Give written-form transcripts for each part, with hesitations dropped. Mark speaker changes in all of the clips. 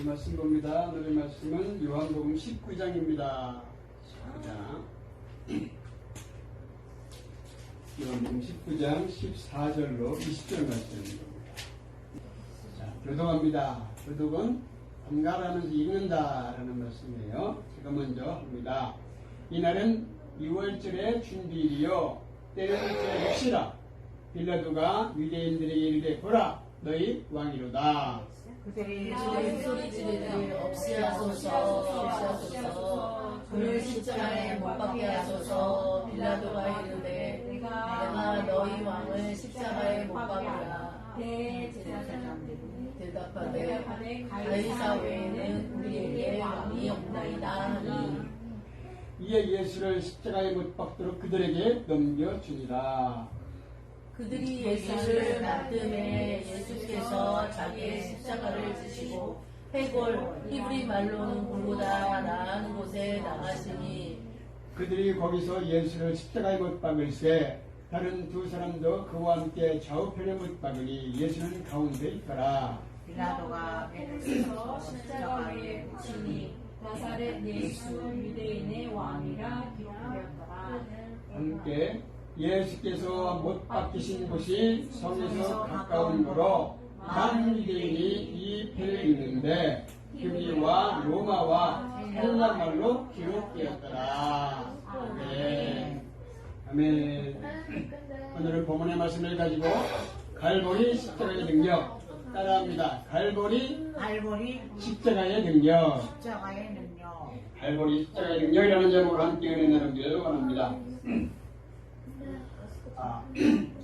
Speaker 1: 말씀 봅니다. 오늘의 말씀은 요한복음 19장입니다. 19장. 요한복음 19장 14절로 20절 말씀입니다. 자, 교독합니다. 교독은 번갈아가면서 읽는다라는 말씀이에요. 제가 먼저 합니다. 이날은 6월절의 준비일이요 때는 제 6시라. 빌라도가 유대인들에게 이르되 보라 너희 왕이로다.
Speaker 2: 그들이 소리 지르되 없이하소서 그를 십자가에 못 박게 하소서. 빌라도가 이르되 내가 너희 왕을 십자가에 못 박으라. 대답하되 가이사 외에는 우리에게 왕이 없나이다.
Speaker 1: 이에 예수를 십자가에 못 박도록 그들에게 넘겨주니라.
Speaker 2: 그들이 예수를 맞음에 예수께서 자기의 십자가를 지시고 해골 히브리 말로는 골고다 나은 곳에 나가시니
Speaker 1: 그들이 거기서 예수를 십자가에 못 박을새 다른 두 사람도 그와 함께 좌우편에 못 박으니 예수는 가운데 있더라.
Speaker 3: 빌라도가 베드로서 십자가 위에 붙이니 나사렛 예수 유대인의 왕이라 기록하였더라.
Speaker 1: 함께 예수께서 못 박히신 곳이 성에서 가까운 거로 많은 유대인이 이 패를 읽는데 히브리와 로마와 헬라말로 기록되었더라. 네. 아멘. 오늘은 본문의 말씀을 가지고 갈보리 십자가의 능력 따라합니다. 갈보리 십자가의 능력.
Speaker 3: 십자가의 능력.
Speaker 1: 갈보리 십자가의 능력이라는 제목으로 함께 은혜 나누기를 원합니다.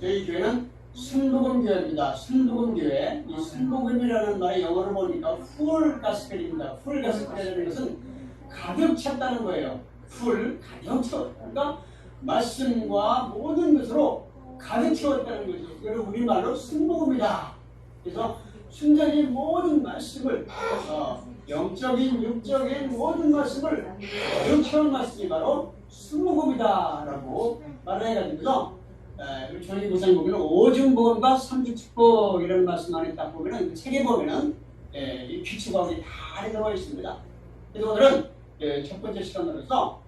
Speaker 1: 저희 교회는 순복음교회입니다. 순복음교회. 이 순복음이라는 말의 영어로 보니까 풀 가스펠입니다. 풀 가스펠이라는 것은 가득 찼다는 거예요. 풀, 가득 채웠다. 그러니까 말씀과 모든 것으로 가득 채웠다는 거죠. 그래서 우리말로 순복음이다. 그래서 순전히 모든 말씀을 영적인, 육적인 모든 말씀을 가득 채운 말씀이 바로 순복음이다라고 말을 해가지고서 저희 구상에 보면 오중복음과 삼주축복이라는 말씀 안에 딱 보면은 그 책에 보면은 이 규칙하고 다 들어가 있습니다. 그래서 오늘은 첫 번째 시간으로서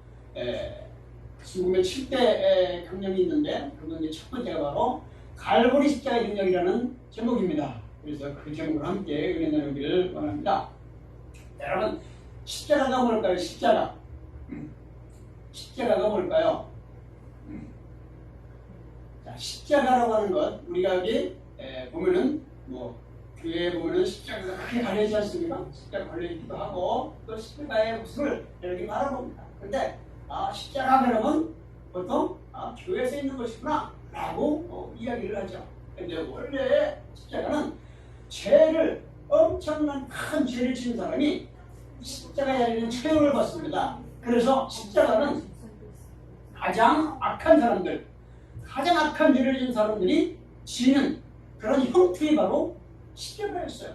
Speaker 1: 순복음의 7대 강령이 있는데 그건 이제 첫 번째가 바로 갈보리 십자가의 능력이라는 제목입니다. 그래서 그 제목으로 함께 은혜 나누기를 원합니다. 여러분 십자가가 뭘까요? 십자가가 뭘까요? 십자가라고 하는 것, 우리가 여기 보면은 뭐 교회에 보면은 십자가가 크게 갈려있지 않습니까? 십자가 걸려있기도 하고 또 십자가의 모습을 이렇게 말해봅니다. 근데 십자가 그러면 보통 교회에서 있는 것이구나 라고 이야기를 하죠. 근데 원래 십자가는 죄를 엄청난 큰 죄를 지은 사람이 십자가에 달리는 처형을 받습니다. 그래서 십자가는 가장 악한 사람들, 가장 악한 죄를 지은 사람들이 지는 그런 형태이 바로 십자가였어요.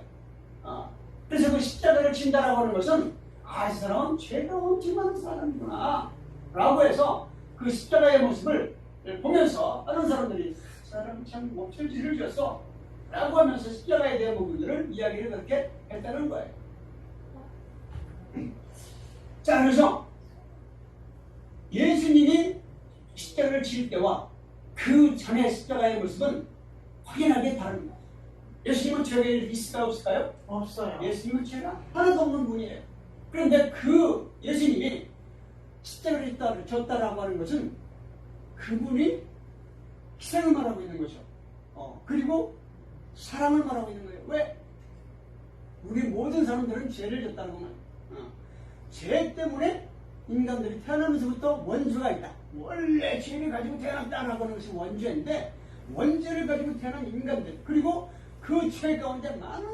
Speaker 1: 그래서 그 십자가를 진다라고 하는 것은 이 사람은 죄가 엄청 많은 사람이구나 라고 해서 그 십자가의 모습을 보면서 다른 사람들이 사람이 참 몹쓸 죄를 지었어 라고 하면서 십자가에 대한 부분들을 이야기를 그렇게 했다는 거예요. 자, 그래서 예수님이 십자가를 질 때와 그 전에 십자가의 모습은 확연하게 다릅니다. 예수님은 죄가 있을까요? 없을까요?
Speaker 3: 없어요.
Speaker 1: 예수님은 죄가 하나도 없는 분이에요. 그런데 그 예수님이 십자가를 졌다라고 하는 것은 그분이 희생을 말하고 있는 거죠. 그리고 사랑을 말하고 있는 거예요. 왜? 우리 모든 사람들은 죄를 졌다는 거만. 죄 때문에 인간들이 태어나면서부터 원죄가 있다. 원래 죄를 가지고 태어났다라고 하는 것이 원죄인데 원죄를 가지고 태어난 인간들 그리고 그 죄 가운데 많은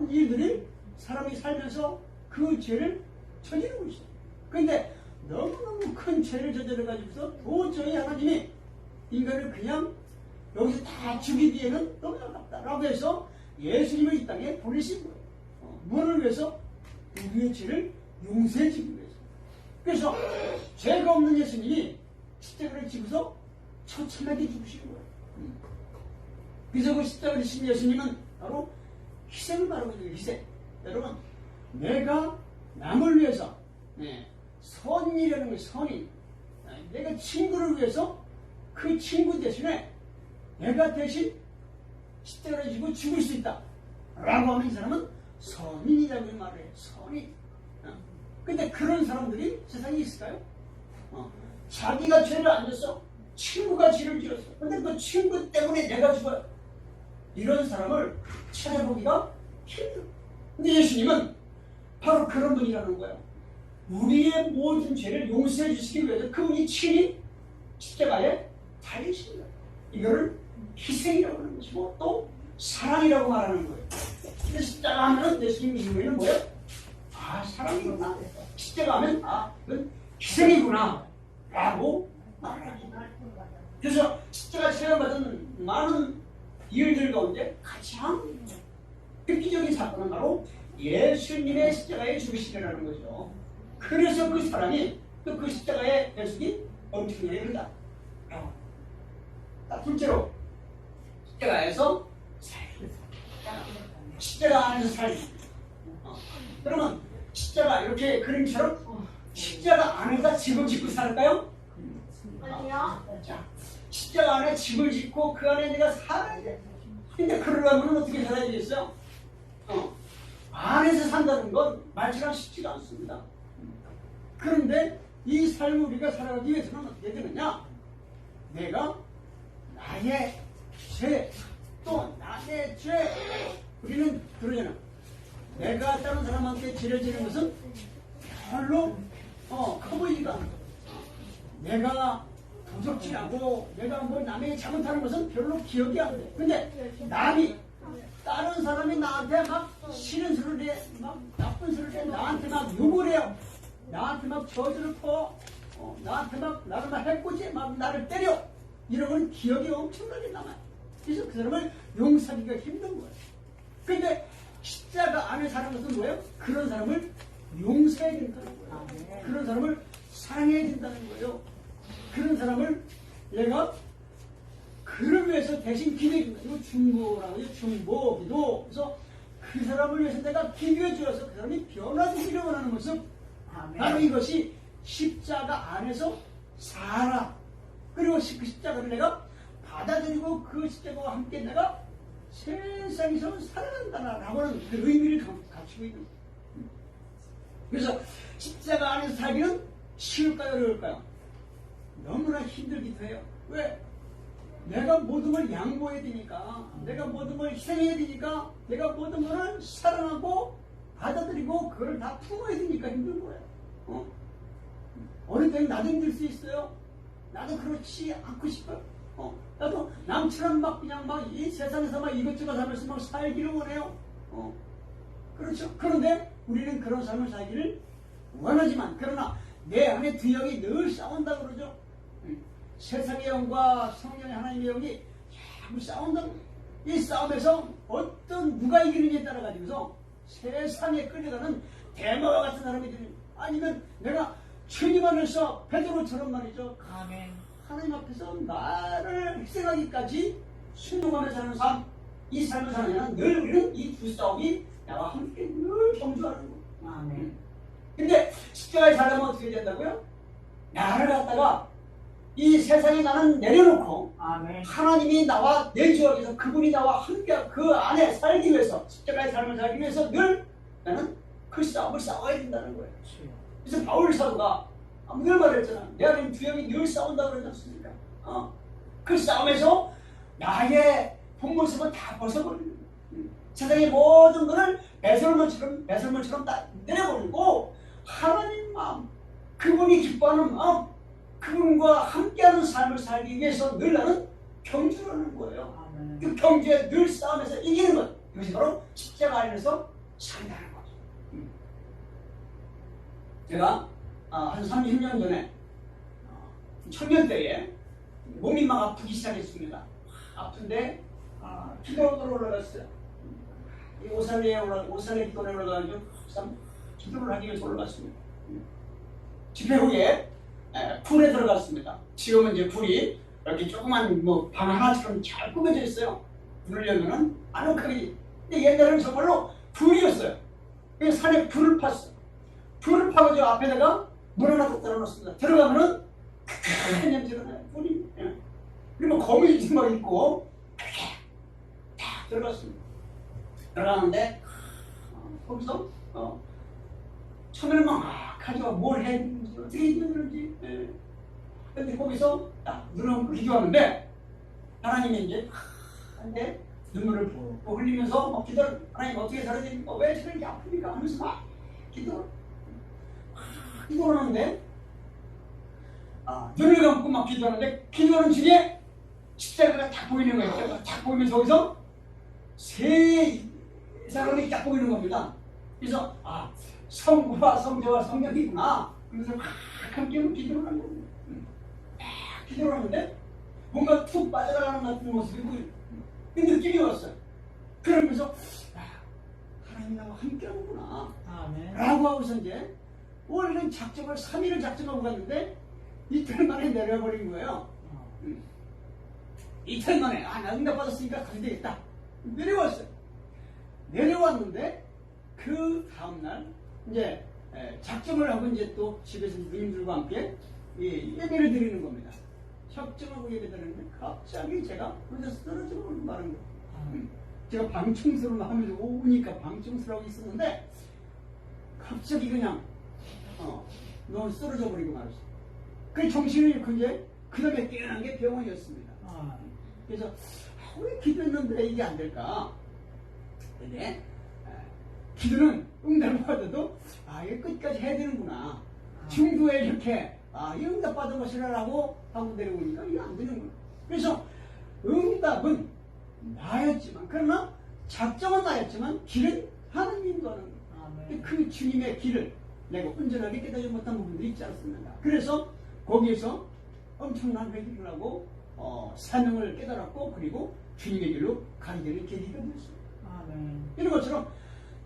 Speaker 1: 일들이 사람이 살면서 그 죄를 저지르고 있어요. 그런데 너무너무 큰 죄를 저질러가지고서 도저히 하나님이 인간을 그냥 여기서 다 죽이기에는 너무 아깝다라고 해서 예수님을 이 땅에 보내신 거예요. 무엇을 위해서? 우리의 죄를 용서해 주기 위해서. 그래서 죄가 없는 예수님이 십자가를 지고서 처참하게 죽으시는 거예요. 그래서 그 십자가를 지신 예수님은 바로 희생을 말하고 있는 거예요. 희생. 여러분 내가 남을 위해서 선이라는 거 선이 내가 친구를 위해서 그 친구 대신에 내가 대신 십자가를 지고 죽을 수 있다 라고 하는 사람은 선인이라고 말해요. 선인. 근데 그런 사람들이 세상에 있을까요? 자기가 죄를 안 졌어. 친구가 죄를 지었어. 근데 그 친구 때문에 내가 죽어요. 이런 사람을 찾아보기가 힘들어. 근데 예수님은 바로 그런 분이라는 거예요. 우리의 모든 죄를 용서해 주시기 위해서 그분이 친히 십자가에 달리신 거예요. 이거를 희생이라고 하는 것이고 또 사랑이라고 말하는 거예요. 근데 십자가 하면 예수님 이후에는 뭐예요? 아, 사랑이구나. 십자가 하면 이건 희생이구나 라고 말하는 거예요. 그래서 십자가 체험받은 많은 일들 가운데 가장 획기적인 사건은 바로 예수님의 십자가에 죽으시려는 거죠. 그래서 그 사람이 또 그 십자가의 배속이 엄청나게 된다. 둘째로 십자가에서 살기. 십자가 안에서 살기. 그러면 십자가 이렇게 그림처럼 십자가 안에다 집을 짓고 살까요? 자, 십자가 안에 집을 짓고 그 안에 내가 살아야 돼. 근데 그러려면 어떻게 살아야 되겠어요? 안에서 산다는 건 말처럼 쉽지가 않습니다. 그런데 이 삶을 우리가 살아가기 위해서는 어떻게 되느냐? 내가 나의 죄, 또 나의 죄. 우리는 그러잖아. 내가 다른 사람한테 죄를 지는 것은 별로 커 보이지가 않아. 내가 도적질하고 내가 뭐 남에게 잘못하는 것은 별로 기억이 안 돼. 근데 남이 다른 사람이 나한테 막 싫은 소리를 해, 막 나쁜 소리를 해, 나한테 막 욕을 해요. 나한테 막 저주를 퍼, 나한테 막 나를 막 해코지, 막 나를 때려. 이런 건 기억이 엄청나게 남아요. 그래서 그 사람을 용서하기가 힘든 거예요. 근데 십자가 안에 사는 것은 뭐예요? 그런 사람을 용서해야 된다는 거예요. 그런 사람을 사랑해야 된다는 거예요. 그런 사람을 내가 그를 위해서 대신 기도해 준다. 이거 중보라고 해요. 중보, 기도. 그래서 그 사람을 위해서 내가 기도해 주어서 그 사람이 변화되기를 원하는 모습. 바로 이것이 십자가 안에서 살아. 그리고 그 십자가를 내가 받아들이고 그 십자가와 함께 내가 세상에서 살아간다라고 하는 그 의미를 갖추고 있는 거예요. 그래서 십자가 안에서 살기는 쉬울까요? 어려울까요? 너무나 힘들기도 해요. 왜? 내가 모든 걸 양보해야 되니까, 내가 모든 걸 희생해야 되니까, 내가 모든 걸 사랑하고 받아들이고 그걸 다 품어야 되니까 힘든 거예요. 어느 때는 나도 힘들 수 있어요. 나도 그렇지 않고 싶어요. 나도 남처럼 막 그냥 막 이 세상에서 막 이것저것 하면서 막 살기를 원해요. 그렇죠. 그런데 우리는 그런 삶을 살기를 원하지만, 그러나 내 안에 두 영이 늘 싸운다 그러죠. 세상의 영과 성령의 하나님의 영이 자꾸 싸운다고. 이 싸움에서 누가 이기느냐에 따라 가지고서 세상에 끌려가는 대마와 같은 사람이 되는, 아니면 내가 주님 안에서 베드로처럼 말이죠.
Speaker 3: 아멘.
Speaker 1: 하나님 앞에서 나를 희생하기까지 순종하며 사는 삶, 이 삶을 사는 늘 우리는 이 두 싸움이 나와 함께 늘 경주하는 거.
Speaker 3: 아멘.
Speaker 1: 근데 십자가에 살려면 어떻게 된다고요? 나를 갖다가 이 세상에 나는 내려놓고
Speaker 3: 아멘.
Speaker 1: 하나님이 나와 내주하기 위해서 그분이 나와 함께 그 안에 살기 위해서 십자가의 삶을 살기 위해서 늘 나는 그 싸움을 싸워야 된다는 거예요. 그래서 바울 사도가 늘 말했잖아. 내 안에 두 영이 늘 싸운다고 그러지 않습니까? 그 싸움에서 나의 본모습은 다 벗어버리는 거예요. 세상의 모든 것을 배설물처럼 다 내려버리고 하나님 마음, 그분이 기뻐하는 마음, 그분과 함께하는 삶을 살기 위해서 늘 나는 경주를 하는 거예요.
Speaker 3: 아멘.
Speaker 1: 그 경주에 늘 싸움에서 이기는 것, 이것이 바로 십자가 안에서 산다는 거죠. 제가 한 30년 전에 청년 때에 몸이 막 아프기 시작했습니다. 아픈데 기도로 올라갔어요. 이 오산에 기도를 올라가지고 기도를 하기 위해서 올라갔습니다. 집회 후에 풀에 들어갔습니다. 지금은 이제 풀이 이렇게 조그만 방 하나처럼 잘 꾸며져 있어요. 불을 열면은 아늑하게. 근데 옛날에는 정말로 불이었어요. 그 산에 불을 팠어. 불을 파가지고 앞에다가 물 하나 더 떨어놓습니다. 들어가면은 큰 냄새가 나요. 불이. 예. 그리고 거미줄 막 있고 딱 들어갔습니다. 들어가는데 거기서 처음에는 막 가져와 뭘 해야 되는지 어떻게 해야 되는지. 예. 근데 거기서 딱 눈을 기도하는데 하나님이 이제 한데 눈물을 푹 흘리면서 막 기도를 하나님 어떻게 살아야 됩니까? 왜 저렇게 아픕니까? 하면서 막 기도를 하는데 눈을 감고 막 기도하는데 기도하는 중에 십자가가 딱 보이는 거예요. 십자가가 딱 보이면서 거기서 세 사람이 딱 보이는 겁니다. 그래서 성부와 성자와 성령이구나. 그래서 막 함께 기도를 하는 겁니다. 기도를 하는데 뭔가 툭 빠져나가는 같은 모습이 그 느낌이 왔어요. 그러면서 하나님 나와 함께하는구나 라고 하고서 이제 원래는 작정을 3일을 작정하고 갔는데 이틀 만에 내려버린 거예요. 이틀 만에 나 응답 받았으니까 가야 되겠다. 내려왔어요. 내려왔는데 그 다음날 이제 작정을 하고 이제 또 집에서 누님들과 함께 예배를 드리는 겁니다. 작정하고 예배 드리는데 갑자기 제가 혼자 쓰러져 마는 거예요. 제가 방충수를 하면서 오니까 방충수를 하고 있었는데 갑자기 그냥 너무 쓰러져 버리고 말았어요. 그 정신을 이제 그 다음에 깨어난 게 병원이었습니다. 그래서 왜 기도했는데 이게 안 될까? 근데 기도는 응답을 받아도 이게 끝까지 해야 되는구나. 중도에 이렇게 이 응답 받은 것이라고 하고 내려오니까 이게 안 되는구나. 그래서 응답은 나였지만 그러나 작정은 나였지만 길은 하나님인 거는 그 주님의 길을 내가 온전하게 깨닫지 못한 부분들이 있지 않습니까? 그래서 거기에서 엄청난 회개를 하고 사명을 깨달았고 그리고 주님의 길로 가게 되는 계기가 되었습니다. 이런 것처럼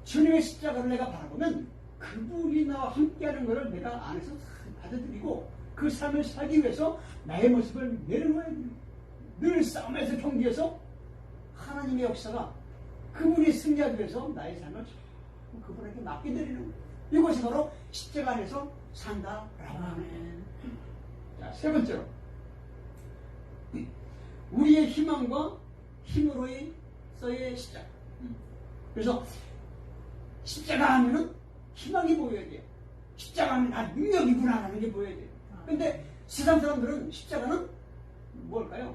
Speaker 1: 주님의 십자가를 내가 바라보면 그분이 나와 함께하는 것을 내가 안에서 받아들이고 그 삶을 살기 위해서 나의 모습을 내려놓아야 됩니다. 늘 싸움에서 경기에서 하나님의 역사가 그분이 승리하기 위해서 나의 삶을 그분에게 맡겨드리는 거예요. 이것이 바로 십자가 안에서 산다라고 하는. 자, 세 번째로 우리의 희망과 힘으로의 십자가. 그래서 십자가 하면은 희망이 보여야 돼요. 십자가 하면 능력이구나 하는 게 보여야 돼요. 근데 세상 사람들은 십자가는 뭘까요?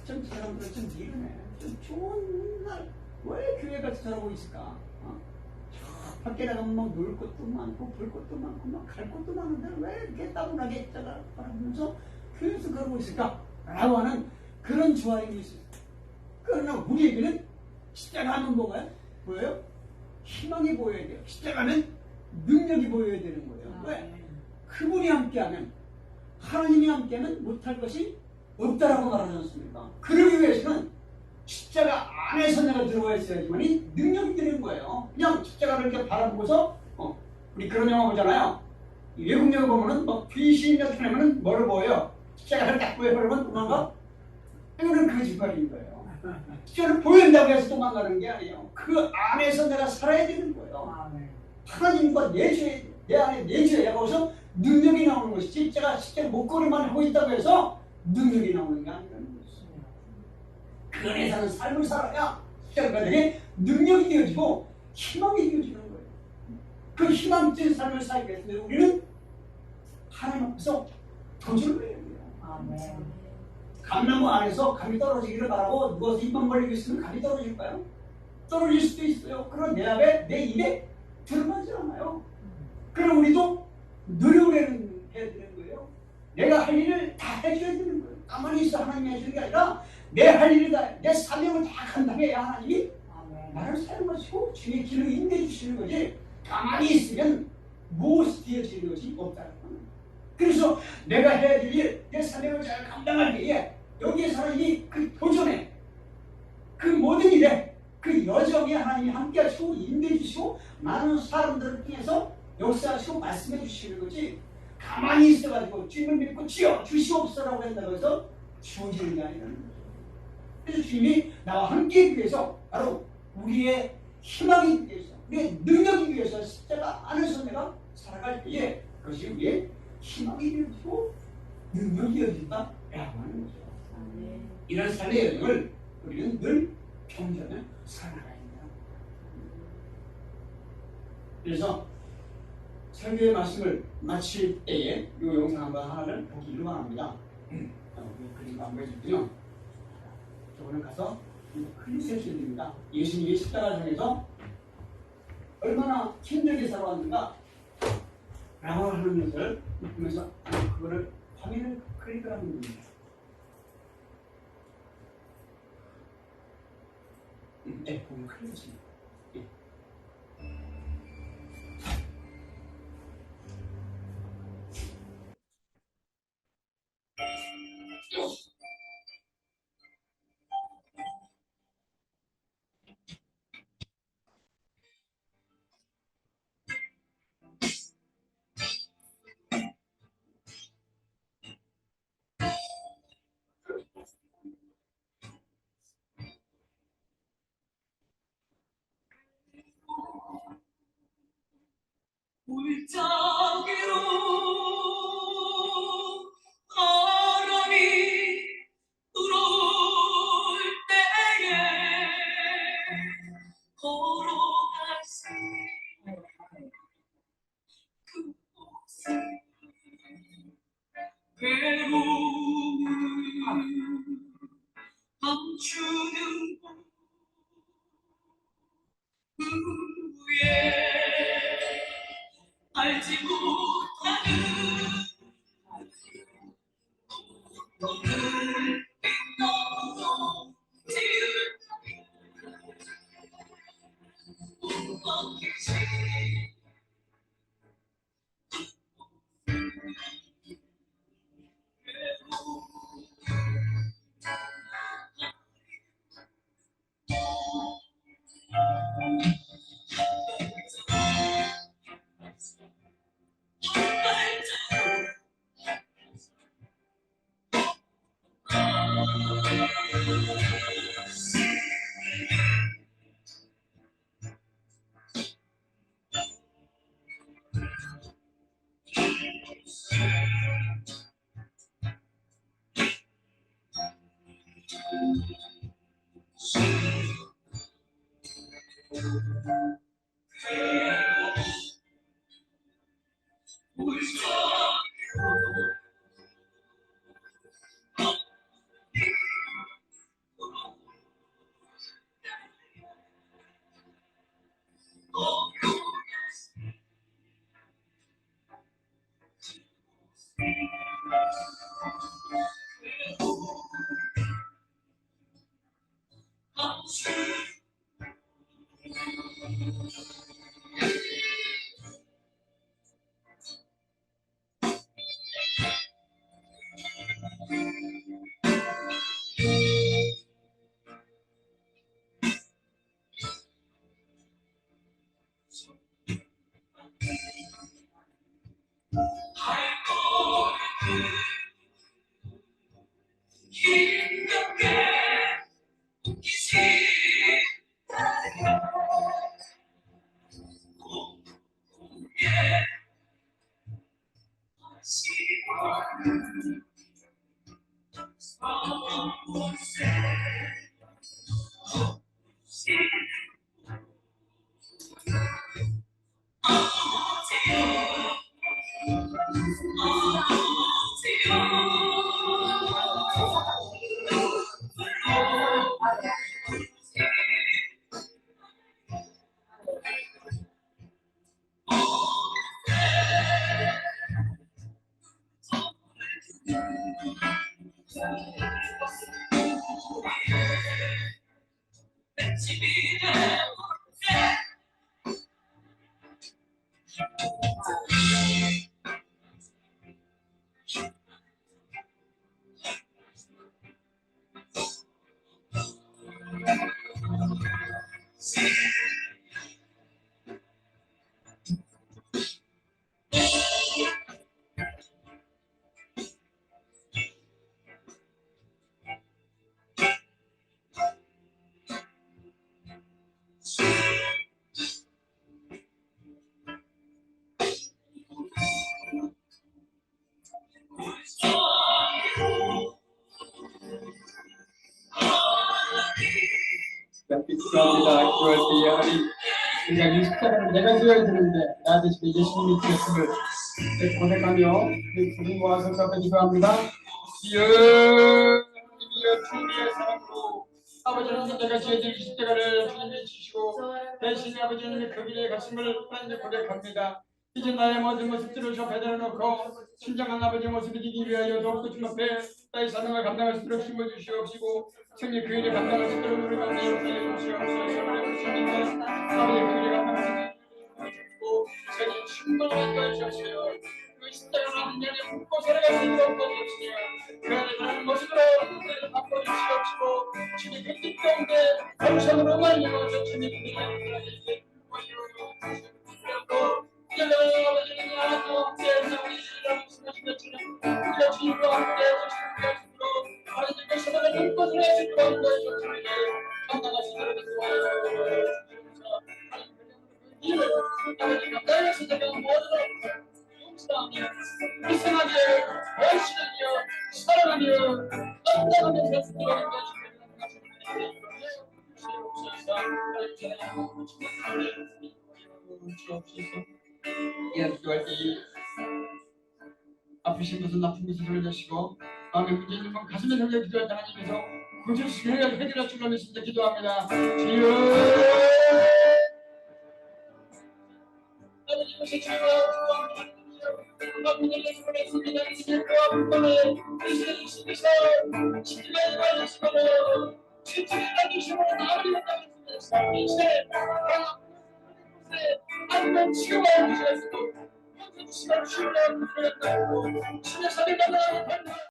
Speaker 1: 좀 사람들은 좀 이러네. 좀 좋은 날 왜 교회 가서 저러고 있을까? 밖에 나가면 막 놀 것도 많고 볼 것도 많고 막 갈 것도 많은데 왜 이렇게 따분하게 십자가 바라보면서 교회에서 그러고 있을까? 라고 하는 그런 주화임이 있어요. 그러나 우리에게는 십자가 하면 뭐가요? 보여요? 희망이 보여야 돼요. 십자가는 능력이 보여야 되는 거예요. 왜? 그분이 함께하면 하나님이 함께하면 못할 것이 없다라고 말하지 않습니까? 그러기 위해서는 십자가 안에서 내가 들어가 있어야지만이 능력이 되는 거예요. 그냥 십자가를 이렇게 바라보고서 우리 그런 영화 보잖아요. 외국 영화 보면은 뭐 귀신이 나타나면은 뭐를 보여요? 십자가를 딱 보여버리면 도망가? 이거는 거짓말인 거예요. 십자가를 보인다고 해서 도망가는 게 아니에요. 그 안에서 내가 살아야 되는 거예요. 하나님과 내주에 내 안에 내주에 거기서 능력이 나오는 것이지 십자가 목걸이만 하고 있다고 해서 능력이 나오는 게 아니라는 것이죠. 그 안에 사는 삶을 살아야 십자가가 되게 능력이 되어지고 희망이 되어지는 거예요. 그 희망적인 삶을 살기 위해서 우리는 하나님 앞에서 도전을 해야 돼요. 감나무 안에서 감이 떨어지기를 바라고 누워서 입만 벌리고 있으면 감이 떨어질까요? 떨어질 수도 있어요. 그럼 내 입에 들어가지 않아요. 그럼 우리도 노력을 해야 되는 거예요. 내가 할 일을 다 해줘야 되는 거예요. 가만히 있어 하나님이 해주는 게 아니라 내 할 일을 다, 내 사명을 다 감당해야 하나님이 나를 사용하시고 주의 길을 인도해 주시는 거지. 가만히 있으면 무엇이 되어지는 것이 없다는 거예요. 그래서 내가 해야 될 일, 내 사명을 잘 감당할 때에 여기에서 하나님이 그 도전에 그 모든 일에 그 여정에 하나님이 함께 하시고 인도해 주시고 많은 사람들을 통해서 역사하시고 말씀해 주시는 거지. 가만히 있어가지고 주님을 믿고 주여 주시옵소서라고 한다고 해서 주어지는 게 아니라는 거죠. 그래서 주님이 나와 함께 하기 위해서 바로 우리의 희망이 되기 위해서 내 능력이 위해서 십자가 안에서 내가 살아갈 때에 그것이 우리의 희망이 되어지고 능력이 되어진다 라고 하는 거죠. 이런 삶의 여정을 우리는 늘 경전을 살아가야 합니다. 그래서 설교의 말씀을 마칠 때에 이 영상 한번 하나를 보기를 바랍니다. 그림 한번 보여주군요. 저거는 가서 크리스천입니다. 예수님이 십자가상에서 얼마나 힘들게 살아왔는가 라고 하는 것을 보면서 그거를 화면을 클릭하는 겁니다. 네, 보면 클릭했습니다. 네.
Speaker 2: 물자기로 바람이 불어올 때에 걸어갈 수 그곳에 괴로움을 감추는 후에 알지 못하는 오늘 너무 지을 먹기지 힘겹게 웃기지
Speaker 1: 기도합니다. 기도할 때에 하나님 우리가 이 십자가를 내가 지어야 되는데 나 대신에 예수님이 지었음을 고백하며 주님 모아서 저가 기도합니다. 주여 주님의 사랑으로 아버지는 내가 지어진 십자가를 주님이 지시고 대신에 아버지 하나님의 그 길에 갔음을 하나님 고백합니다. 이제 나의 모든 모습들을 저 배달해 놓고 신장한 아버지의 모습을 이기기 위하여 더욱더 주님 앞에 나의 사명을 감당할 수 있도록 힘을 주시옵시고 승리 그 일을 감당할 수 있도록 우리가 살려주시옵소서. 아버지 그 일을 감당할 수 있도록 저희 충만하게 해주시옵소서. 그 십자가를 인연에 묻고 살아갈 수 있도록 도와주시옵소서. 그 안에 다른 모습으로 우리를 바꿔주시옵시고 주님 그 뜻 가운데 감성으로 말미암아 주님 그 일을 기도할 때 아프신 것은 아픈 것을 돌려주시고 마음에 문제 있는 건 가슴에 돌려 기도할 때 하나님께서 구주 수요일 해결할 줄로 믿습니다. 기도합니다. 주여 아버지 것이 주여 아버지의 손에 있습니다. 이제 그 아픔을 이시기서 지키게 해주시고 지키게 해주시고 아버지의 삶이 이제 아니면 지금 주시고 주시고 주시고 주시고 주시고 주시고